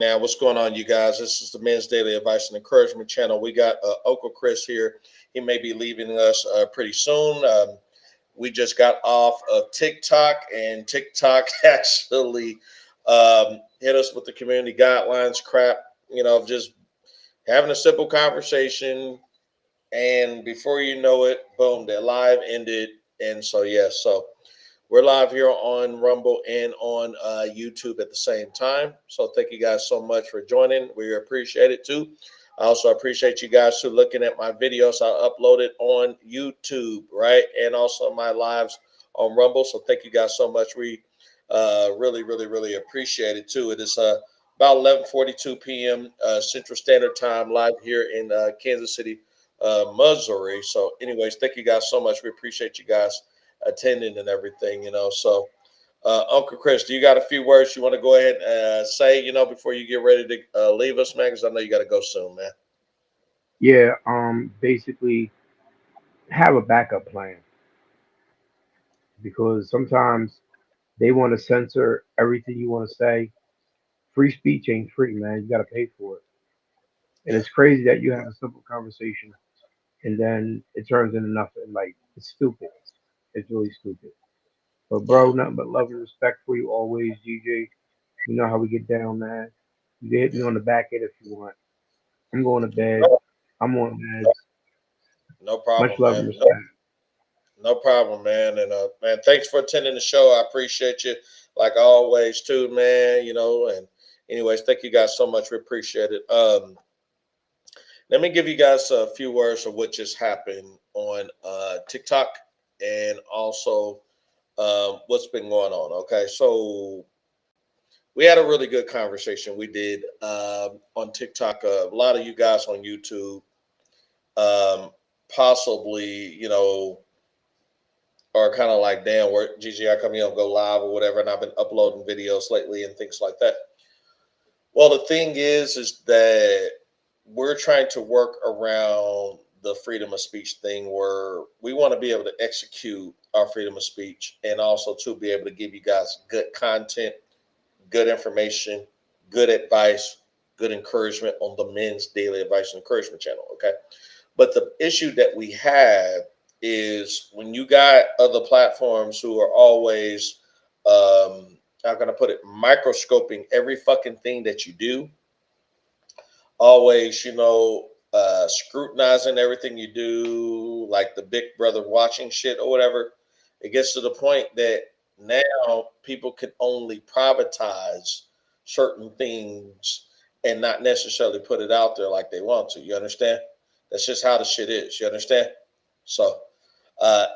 Now, what's going on, you guys? This is the Men's Daily Advice and Encouragement channel. We got Uncle Chris here. He may be leaving us pretty soon. We just got off of TikTok, and TikTok actually hit us with the community guidelines crap, of just having a simple conversation. And before you know it, boom, their live ended. And so, yes, so we're live here on Rumble and on YouTube at the same time. So thank you guys so much for joining. We appreciate it too. I also appreciate you guys too looking at my videos. I upload it on YouTube, right? And also my lives on Rumble. So thank you guys so much. We really, really, really appreciate it too. It is about 11:42 p.m. Central Standard Time live here in Kansas City, Missouri. So anyways, thank you guys so much. We appreciate you guys attending and everything. So, Uncle Chris, do you got a few words you want to go ahead and say, before you get ready to leave us, man? Because I know you got to go soon, man. Yeah, basically have a backup plan because sometimes they want to censor everything you want to say. Free speech ain't free, man. You got to pay for it. And Yeah. it's crazy that you have a simple conversation and then it turns into nothing. Like, it's stupid. It's really stupid. But, Yeah. bro, nothing but love and respect for you always, DJ. You know how we get down, man. You can hit me Yeah. on the back end if you want. I'm going to bed. No, I'm on meds. no Much problem, love and man. No, respect. no problem, man. And man, thanks for attending the show. I appreciate you, like always, too, man. And anyways, thank you guys so much. We appreciate it. Let me give you guys a few words of what just happened on TikTok and also what's been going on. Okay, so we had a really good conversation. We did on TikTok. A lot of you guys on YouTube, um, possibly, are kind of like, damn, where GG, I come here and go live or whatever. And I've been uploading videos lately and things like that. Well, the thing is that we're trying to work around the freedom of speech thing where we want to be able to execute our freedom of speech and also to be able to give you guys good content, good information, good advice, good encouragement on the Men's Daily Advice and Encouragement channel. Okay. But the issue that we have is when you got other platforms who are always, I'm going to put it, microscoping every fucking thing that you do, always, scrutinizing everything you do, like the big brother watching shit or whatever. It gets to the point that now people can only privatize certain things and not necessarily put it out there like they want to. You understand? That's just how the shit is. You understand? So,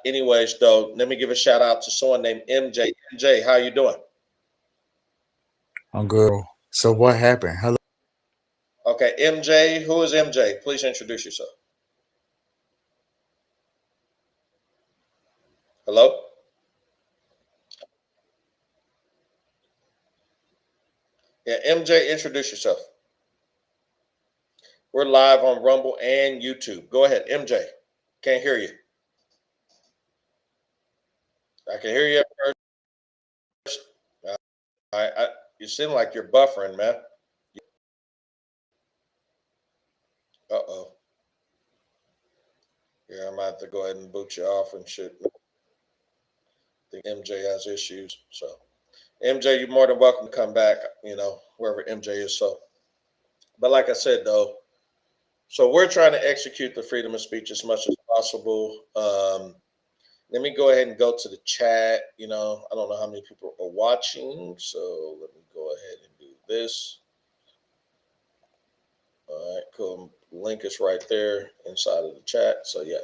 anyways, though, let me give a shout out to someone named MJ. MJ, how you doing? I'm good. So what happened? Hello. Okay, MJ, who is MJ? Please introduce yourself. Hello? Yeah, MJ, introduce yourself. We're live on Rumble and YouTube. Go ahead, MJ. Can't hear you. I can hear you at first. You seem like you're buffering, man. Uh oh. Yeah, I might have to go ahead and boot you off and shit. I think MJ has issues. So, MJ, you're more than welcome to come back, wherever MJ is. So, but like I said, though, so we're trying to execute the freedom of speech as much as possible. Let me go ahead and go to the chat. I don't know how many people are watching, so let me go ahead and do this. All right, cool. Link is right there inside of the chat. So yeah.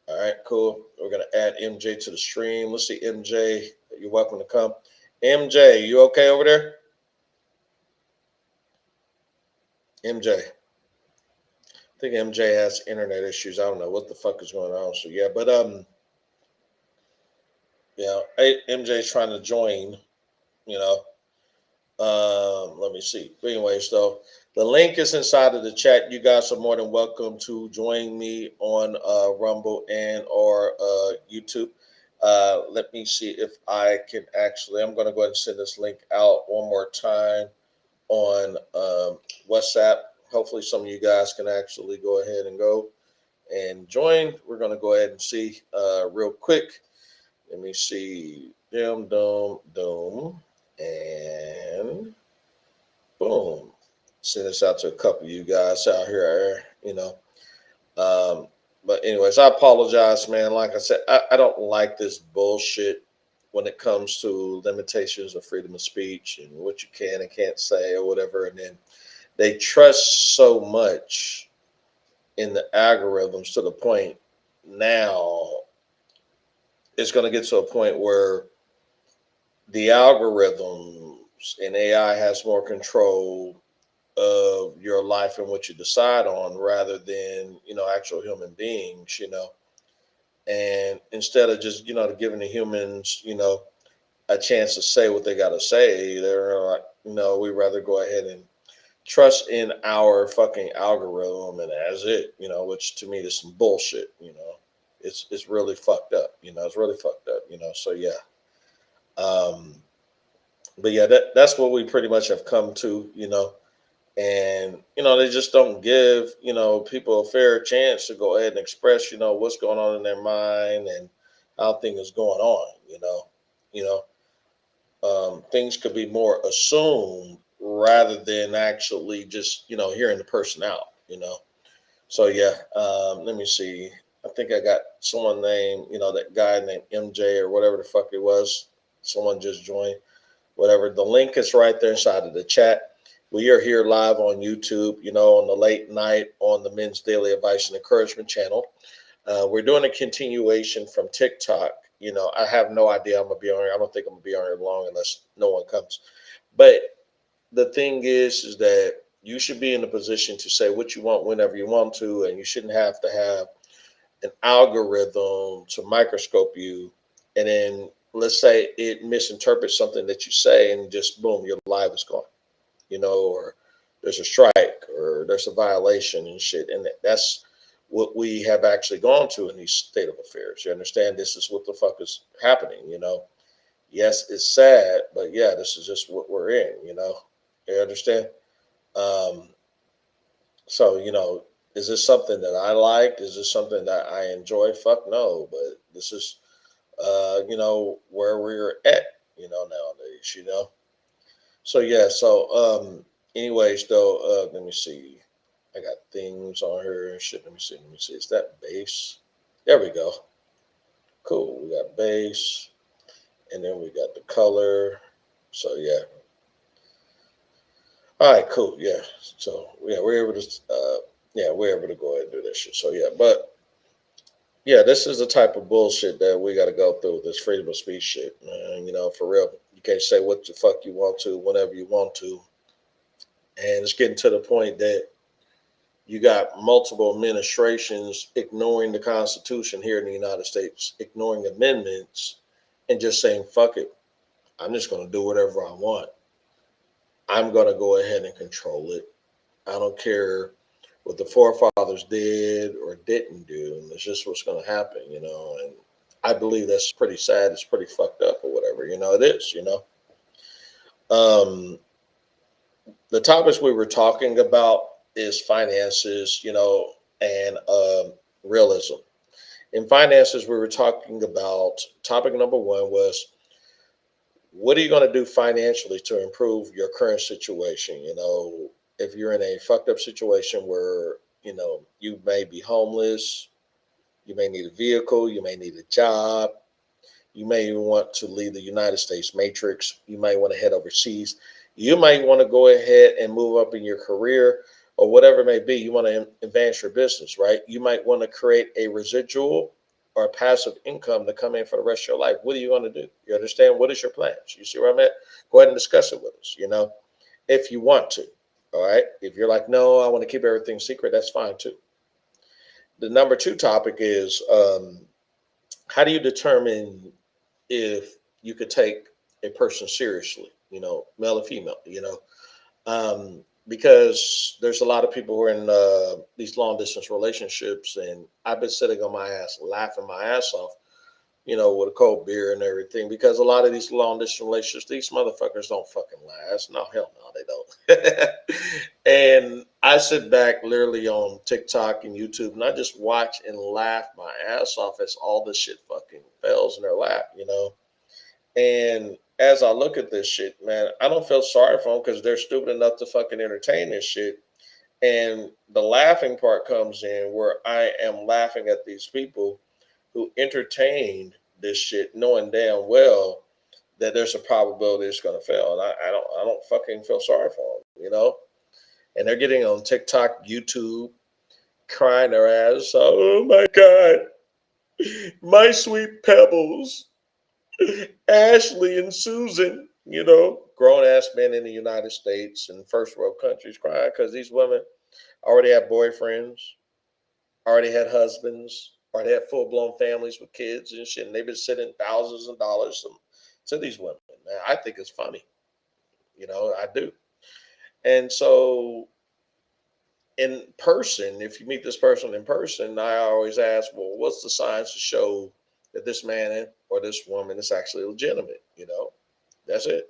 All right, cool. We're gonna add MJ to the stream. Let's see, MJ. You're welcome to come. MJ, you okay over there? MJ. I think MJ has internet issues. I don't know what the fuck is going on. So yeah, but MJ's trying to join. You know, let me see. But anyways, though, the link is inside of the chat. You guys are more than welcome to join me on Rumble and or YouTube. Let me see if I can actually. I'm going to go ahead and send this link out one more time on WhatsApp. Hopefully, some of you guys can actually go ahead and go and join. We're going to go ahead and see real quick. Let me see. Doom. And boom. Send this out to a couple of you guys out here, Um, but anyways, I apologize, man. Like I said, I don't like this bullshit when it comes to limitations of freedom of speech and what you can and can't say or whatever. And then they trust so much in the algorithms to the point now it's going to get to a point where the algorithms and AI has more control of your life and what you decide on rather than, actual human beings, and instead of just, giving the humans, a chance to say what they got to say, they're like, no, we rather go ahead and trust in our fucking algorithm and that's it, which to me is some bullshit, it's really fucked up, it's really fucked up, so yeah. um but yeah, that's what we pretty much have come to, and they just don't give people a fair chance to go ahead and express what's going on in their mind and how things going on, you know things could be more assumed rather than actually just hearing the person out, so yeah. Let me see. I think I got someone named, that guy named MJ or whatever the fuck it was. Someone just joined. Whatever. The link is right there inside of the chat. We are here live on YouTube, on the late night on the Men's Daily Advice and Encouragement channel. We're doing a continuation from TikTok. I have no idea I'm gonna be on here. I don't think I'm gonna be on here long unless no one comes. But the thing is that you should be in a position to say what you want whenever you want to, and you shouldn't have to have an algorithm to microscope you, and then let's say it misinterprets something that you say, and just boom, your life is gone. Or there's a strike, or there's a violation and shit, and that's what we have actually gone to in these state of affairs. You understand? This is what the fuck is happening. Yes, it's sad, but yeah, this is just what we're in. You understand? Um, so, is this something that I like? Is this something that I enjoy? Fuck no. But this is, where we're at, nowadays, So, yeah. So, anyways, though, let me see. I got things on here and shit. Let me see. Let me see. Is that base? There we go. Cool. We got base. And then we got the color. So, yeah. All right, cool. Yeah. So, yeah, we're able to go ahead and do this shit. So, yeah. But, yeah, this is the type of bullshit that we got to go through with this freedom of speech shit, man. For real. You can't say what the fuck you want to whenever you want to. And it's getting to the point that you got multiple administrations ignoring the Constitution here in the United States, ignoring amendments and just saying, fuck it. I'm just going to do whatever I want. I'm going to go ahead and control it. I don't care what the forefathers did or didn't do. And it's just what's going to happen, and I believe that's pretty sad. It's pretty fucked up or whatever, it is, Um, the topics we were talking about is finances, and realism. In finances, we were talking about topic number one was what are you going to do financially to improve your current situation? If you're in a fucked up situation where, you may be homeless, you may need a vehicle, you may need a job, you may want to leave the United States matrix. You might want to head overseas. You might want to go ahead and move up in your career or whatever it may be. You want to advance your business, right? You might want to create a residual or passive income to come in for the rest of your life. What are you going to do? You understand? What is your plans? You see where I'm at? Go ahead and discuss it with us, if you want to. All right. If you're like, no, I want to keep everything secret, that's fine too. The number two topic is how do you determine if you could take a person seriously, male or female, because there's a lot of people who are in these long distance relationships, and I've been sitting on my ass laughing my ass off with a cold beer and everything, because a lot of these long distance relationships, these motherfuckers don't fucking last. No, hell no, they don't. And I sit back literally on TikTok and YouTube and I just watch and laugh my ass off as all this shit fucking fails in their lap. And as I look at this shit, man, I don't feel sorry for them because they're stupid enough to fucking entertain this shit. And the laughing part comes in where I am laughing at these people who entertained this shit, knowing damn well that there's a probability it's going to fail. And I don't fucking feel sorry for them. And they're getting on TikTok, YouTube, crying their ass off. Oh my God, my sweet pebbles, Ashley and Susan, grown ass men in the United States and first world countries crying because these women already have boyfriends, already had husbands, already had full blown families with kids and shit. And they've been sending thousands of dollars to these women. Man, I think it's funny. I do. And so in person, if you meet this person in person, I always ask, well, what's the signs to show that this man or this woman is actually legitimate? That's it.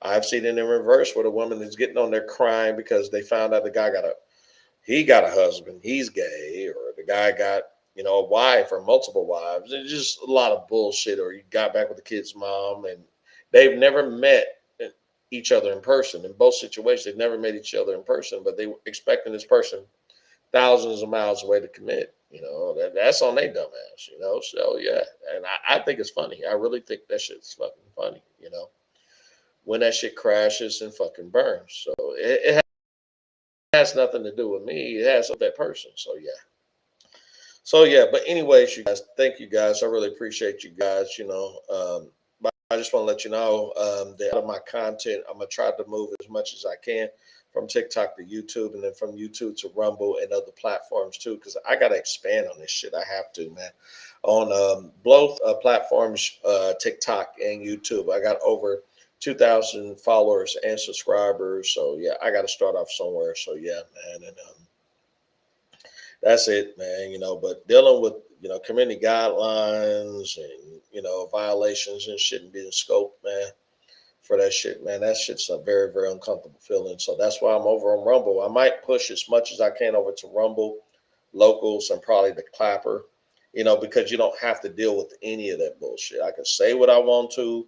I've seen it in reverse where the woman is getting on there crying because they found out the guy got a husband, he's gay, or the guy got, a wife or multiple wives. It's just a lot of bullshit, or he got back with the kid's mom and they've never met each other in person. In both situations, they've never met each other in person, but they were expecting this person thousands of miles away to commit. That's on their dumb ass. So yeah, and I think it's funny. I really think that shit's fucking funny. When that shit crashes and fucking burns. So it has nothing to do with me. It has with that person. So yeah. So yeah, but anyways, you guys, thank you guys. I really appreciate you guys. But I just want to let you know that out of my content, I'm gonna try to move as much as I can from TikTok to YouTube, and then from YouTube to Rumble and other platforms too, because I gotta expand on this shit. I have to, man. On both platforms, TikTok and YouTube, I got over 2,000 followers and subscribers. So yeah, I got to start off somewhere. So yeah, man, and that's it, man. But dealing with community guidelines and violations and shit and being scoped, man, for that shit, man. That shit's a very, very uncomfortable feeling. So that's why I'm over on Rumble. I might push as much as I can over to Rumble, Locals, and probably the Clapper, because you don't have to deal with any of that bullshit. I can say what I want to.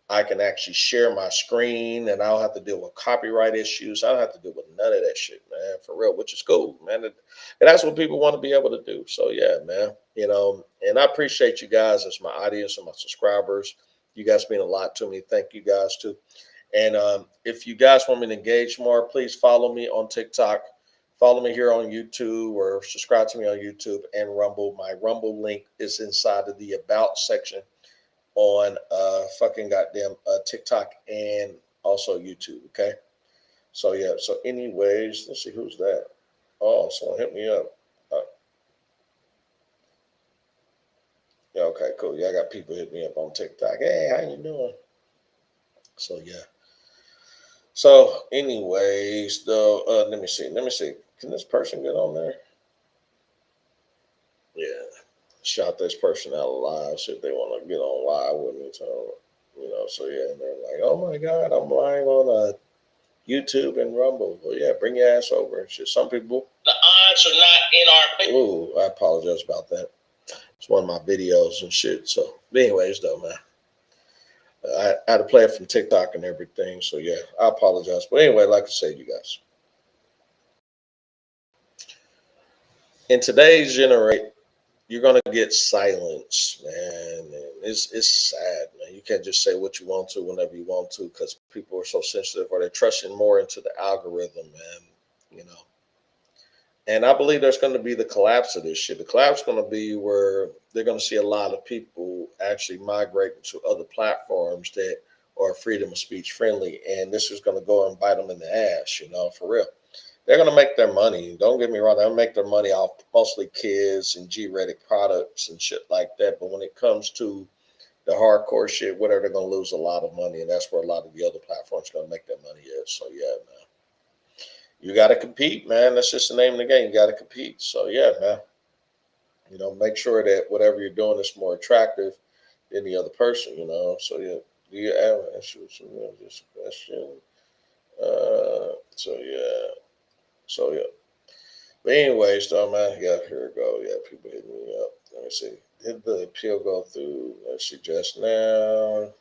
I can actually share my screen and I don't have to deal with copyright issues. I don't have to deal with none of that shit, man, for real, which is cool, man. And that's what people want to be able to do. So, yeah, man, and I appreciate you guys as my audience and my subscribers. You guys mean a lot to me. Thank you guys, too. And if you guys want me to engage more, please follow me on TikTok. Follow me here on YouTube or subscribe to me on YouTube and Rumble. My Rumble link is inside of the About section on fucking goddamn TikTok and also YouTube. Okay. So yeah. So anyways, let's see who's that. Oh, someone hit me up. Yeah. Okay. Cool. Yeah, I got people hit me up on TikTok. Hey, how you doing? So yeah. So anyways, though, let me see. Let me see. Can this person get on there? Yeah. Shout this person out live. See if they want to get on live with me. So So yeah, and they're like, "Oh my God, I'm live on YouTube and Rumble." Well, yeah, bring your ass over and shit. Some people, the odds are not in our favor. Ooh, I apologize about that. It's one of my videos and shit. So, but anyways, though, man, I had to play it from TikTok and everything. So yeah, I apologize. But anyway, like I said, you guys, in today's generation, you're gonna get silence, man. And it's sad, man. You can't just say what you want to whenever you want to because people are so sensitive, or they're trusting more into the algorithm, man. You know. And I believe there's going to be the collapse of this shit. The collapse is going to be where they're going to see a lot of people actually migrating to other platforms that are freedom of speech friendly, and this is going to go and bite them in the ass, for real. They're going to make their money. Don't get me wrong. They'll make their money off mostly kids and G-rated products and shit like that. But when it comes to the hardcore shit, whatever, they're going to lose a lot of money. And that's where a lot of the other platforms are going to make their money at. So, yeah, man. You got to compete, man. That's just the name of the game. You got to compete. So, yeah, man. You know, make sure that whatever you're doing is more attractive than the other person. You know, so yeah. Do you have just a question? So yeah. So yeah. But anyways, though, man, yeah, here we go. Yeah, people hitting me up. Let me see. Did the appeal go through? Let's see just now.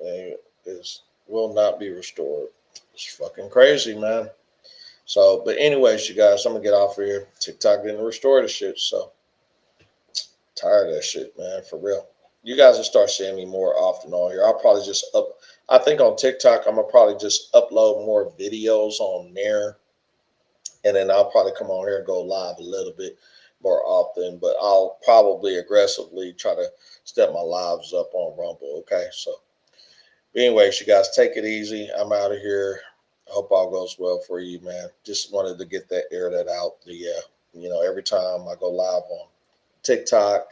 And this will not be restored. It's fucking crazy, man. So, but anyways, you guys, I'm gonna get off of here. TikTok didn't restore the shit, so tired of that shit, man, for real. You guys will start seeing me more often on here. I'll probably just up. I think on TikTok, I'm gonna probably just upload more videos on there, and then I'll probably come on here and go live a little bit more often. But I'll probably aggressively try to step my lives up on Rumble. Okay, so anyways, you guys take it easy. I'm out of here. I hope all goes well for you, man. Just wanted to get that air that out. Every time I go live on TikTok,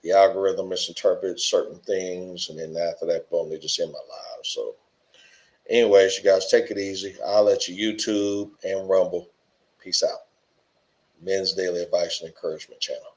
the algorithm misinterprets certain things, and then after that, boom, they just end my live. So, anyways, you guys take it easy. I'll let you YouTube and Rumble. Peace out. Men's Daily Advice and Encouragement channel.